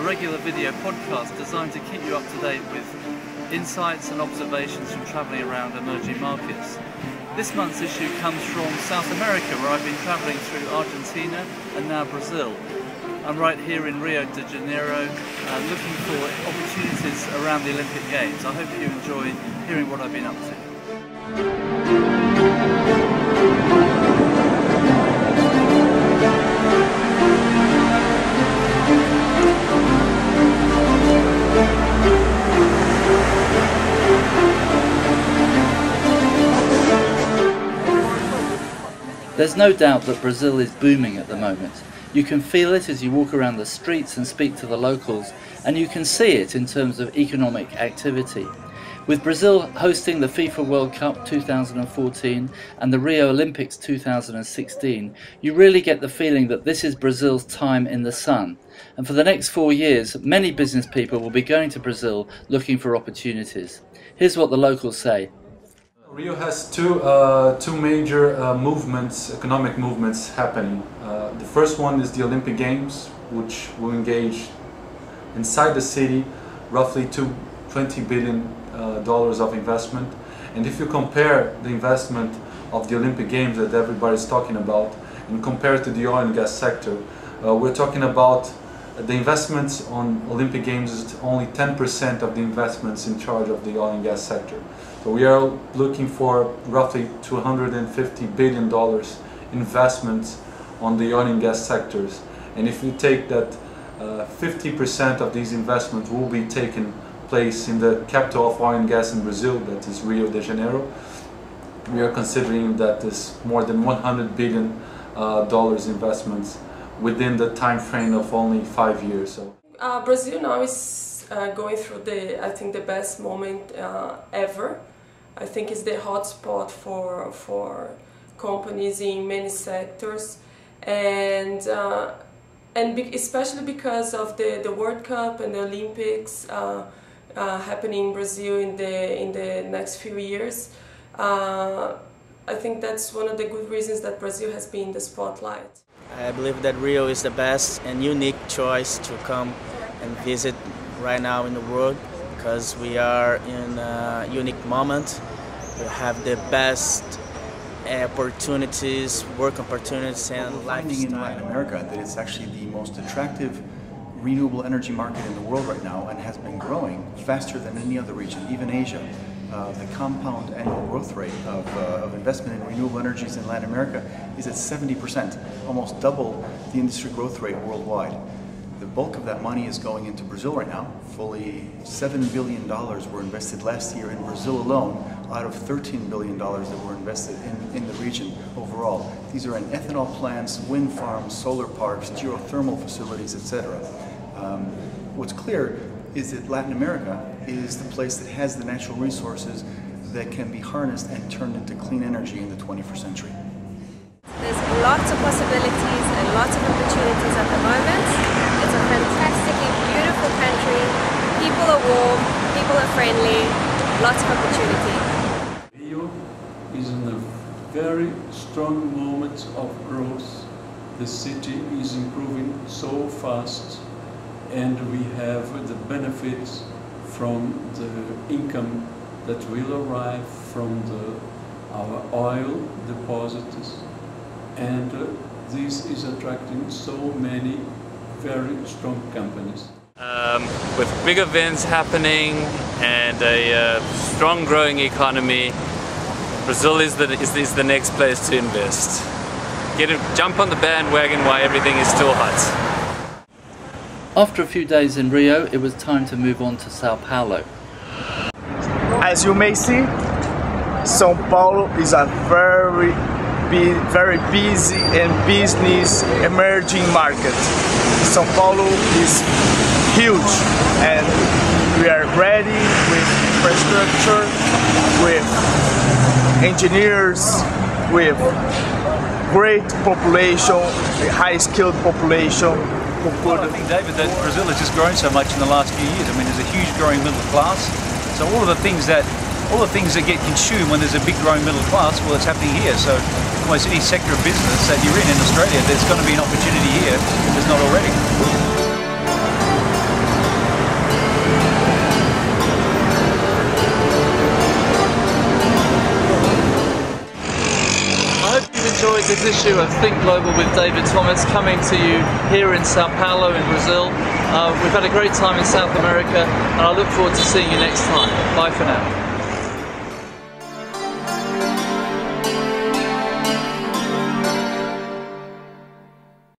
regular video podcast designed to keep you up to date with insights and observations from travelling around emerging markets. This month's issue comes from South America, where I've been travelling through Argentina and now Brazil. I'm right here in Rio de Janeiro looking for opportunities around the Olympic Games. I hope you enjoy hearing what I've been up to. There's no doubt that Brazil is booming at the moment. You can feel it as you walk around the streets and speak to the locals, and you can see it in terms of economic activity. With Brazil hosting the FIFA World Cup 2014 and the Rio Olympics 2016, you really get the feeling that this is Brazil's time in the sun. And for the next 4 years, many business people will be going to Brazil looking for opportunities. Here's what the locals say. Rio has two major economic movements happening. The first one is the Olympic Games, which will engage inside the city roughly $20 billion of investment. And if you compare the investment of the Olympic Games that everybody's talking about and compare it to the oil and gas sector, we're talking about the investments on Olympic Games is only 10% of the investments in charge of the oil and gas sector. So we are looking for roughly $250 billion investments on the oil and gas sectors. And if you take that 50% of these investments will be taking place in the capital of oil and gas in Brazil, that is Rio de Janeiro, we are considering that is more than $100 billion investments within the time frame of only 5 years. So. Brazil now is going through I think the best moment ever. I think it's the hotspot for companies in many sectors, and especially because of the World Cup and the Olympics happening in Brazil in the next few years. I think that's one of the good reasons that Brazil has been in the spotlight. I believe that Rio is the best and unique choice to come and visit right now in the world, because we are in a unique moment. We have the best opportunities, work opportunities, and finding in Latin America that it's actually the most attractive renewable energy market in the world right now, and has been growing faster than any other region, even Asia. The compound annual growth rate of investment in renewable energies in Latin America is at 70%, almost double the industry growth rate worldwide. The bulk of that money is going into Brazil right now. Fully $7 billion were invested last year in Brazil alone, out of $13 billion that were invested in the region overall. These are in ethanol plants, wind farms, solar parks, geothermal facilities, etc. What's clear is that Latin America is the place that has the natural resources that can be harnessed and turned into clean energy in the 21st century. There's lots of possibilities and lots of opportunities at the moment. It's a fantastically beautiful country. People are warm, people are friendly, lots of opportunity. Rio is in a very strong moment of growth. The city is improving so fast, and we have the benefits from the income that will arrive from our oil deposits, and this is attracting so many very strong companies. With big events happening and a strong growing economy, Brazil is the next place to invest. Jump on the bandwagon while everything is still hot. After a few days in Rio, it was time to move on to Sao Paulo. As you may see, São Paulo is a very busy and business emerging market. São Paulo is huge, and we are ready with infrastructure, with engineers, with great population, a high-skilled population. Well, I think, David, that Brazil has just grown so much in the last few years. I mean, there's a huge growing middle class. So all the things that get consumed when there's a big growing middle class, well, it's happening here. So almost any sector of business that you're in Australia, there's going to be an opportunity here if there's not already. enjoyed this issue of Think Global with David Thomas, coming to you here in Sao Paulo in Brazil. We've had a great time in South America, and I look forward to seeing you next time. Bye for now.